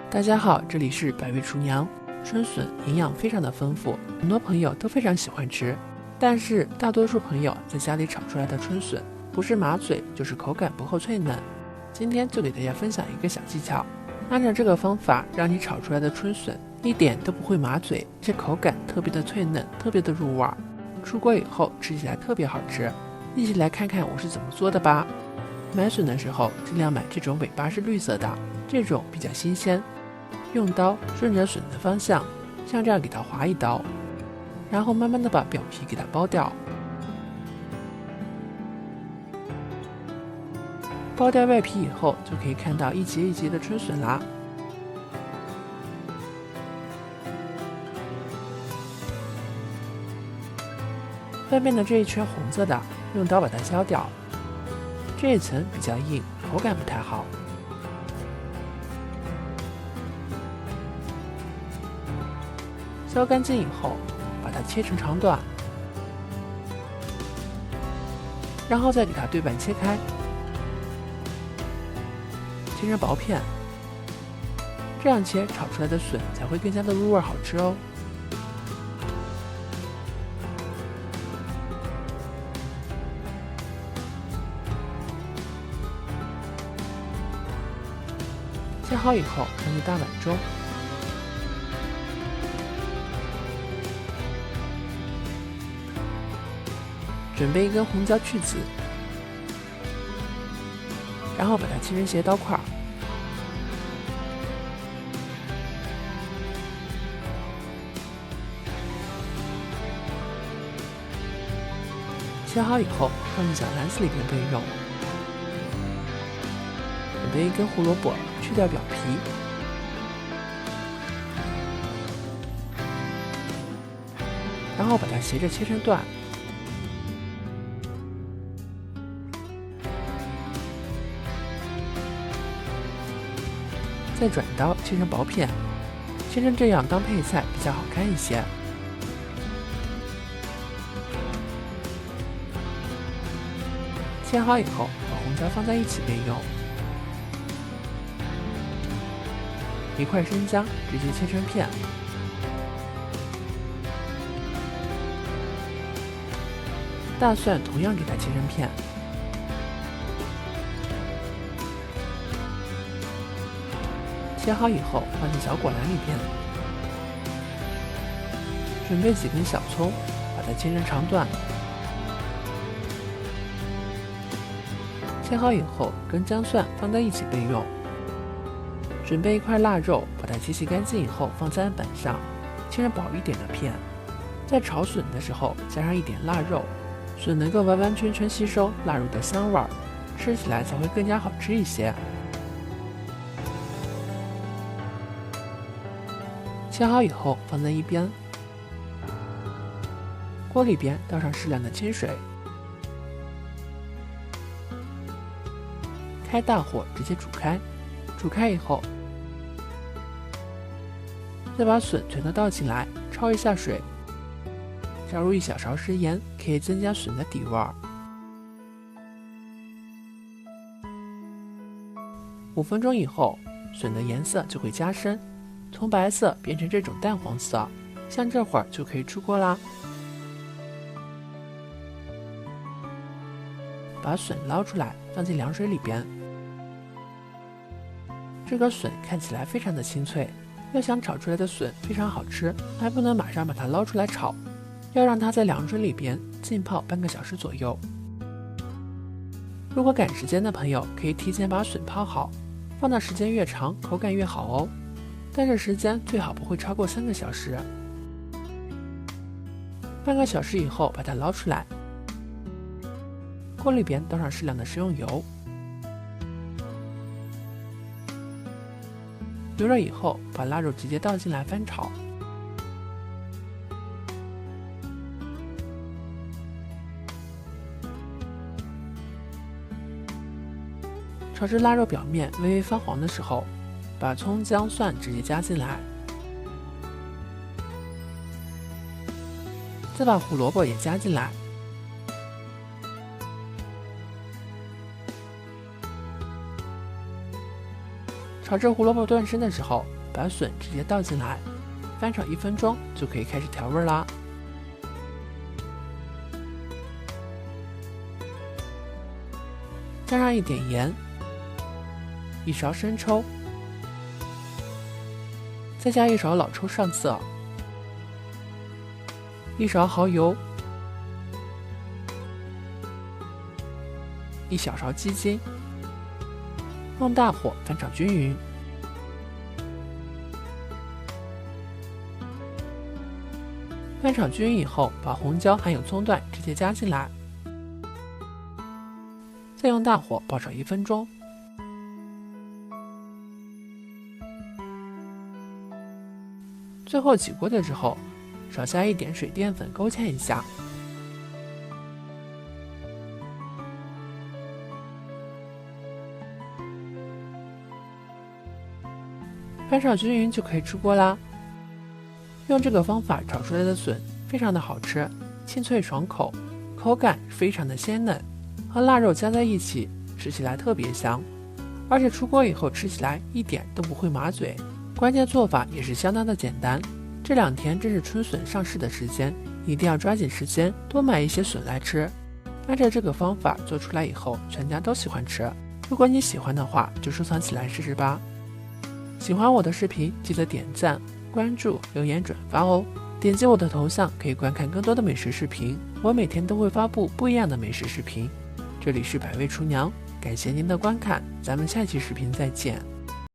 大家好，这里是百味厨娘。春笋营养非常的丰富，很多朋友都非常喜欢吃，但是大多数朋友在家里炒出来的春笋不是麻嘴就是口感不够脆嫩。今天就给大家分享一个小技巧，按照这个方法让你炒出来的春笋一点都不会麻嘴，这口感特别的脆嫩，特别的入味，出锅以后吃起来特别好吃。一起来看看我是怎么做的吧。买笋的时候尽量买这种尾巴是绿色的，这种比较新鲜。用刀顺着笋的方向像这样给它划一刀，然后慢慢的把表皮给它剥掉。剥掉外皮以后，就可以看到一节一节的春笋啦。外面的这一圈红色的，用刀把它削掉。这一层比较硬，口感不太好。削干净以后，把它切成长段，然后再给它对半切开，切成薄片，这样切炒出来的笋才会更加的入味好吃哦。切好以后放进大碗中，准备一根红椒去籽，然后把它切成斜刀块。切好以后放进小篮子里边备用。准备一根胡萝卜，去掉表皮，然后把它斜着切成段。再转刀切成薄片，切成这样当配菜比较好看一些。切好以后，把红椒放在一起备用。一块生姜直接切成片，大蒜同样给它切成片。切好以后放进小果篮里边，准备几根小葱，把它切成长段。切好以后跟姜蒜放在一起备用。准备一块腊肉，把它切洗干净以后放在案板上，切成薄一点的片。在炒笋的时候加上一点腊肉，笋能够完完全全吸收腊肉的香味，吃起来才会更加好吃一些。切好以后放在一边，锅里边倒上适量的清水，开大火直接煮开。煮开以后，再把笋全都倒进来，焯一下水，加入1小勺食盐，可以增加笋的底味。5分钟以后，笋的颜色就会加深，从白色变成这种淡黄色，像这会儿就可以出锅啦。把笋捞出来，放进凉水里边。这个笋看起来非常的清脆，要想炒出来的笋非常好吃，还不能马上把它捞出来炒，要让它在凉水里边浸泡半个小时左右。如果赶时间的朋友，可以提前把笋泡好，放的时间越长，口感越好哦。但是时间最好不会超过3个小时。半个小时以后把它捞出来，锅里边倒上适量的食用油。油热以后，把腊肉直接倒进来翻炒。炒至腊肉表面微微发黄的时候，把葱、姜、蒜直接加进来，再把胡萝卜也加进来。炒至胡萝卜断生的时候，把笋直接倒进来，翻炒1分钟就可以开始调味啦。加上一点盐，1勺生抽，再加1勺老抽上色，1勺蚝油，1小勺鸡精，用大火翻炒均匀。翻炒均匀以后，把红椒还有葱段直接加进来，再用大火爆炒1分钟。最后起锅的时候，少加一点水淀粉勾芡一下。翻炒均匀就可以出锅啦。用这个方法炒出来的笋非常的好吃，清脆爽口，口感非常的鲜嫩，和腊肉加在一起吃起来特别香，而且出锅以后吃起来一点都不会麻嘴。关键做法也是相当的简单。这2天正是春笋上市的时间，一定要抓紧时间多买一些笋来吃。按照这个方法做出来以后，全家都喜欢吃。如果你喜欢的话，就收藏起来试试吧。喜欢我的视频，记得点赞、关注、留言、转发哦。点击我的头像可以观看更多的美食视频，我每天都会发布不一样的美食视频。这里是百味厨娘，感谢您的观看，咱们下期视频再见。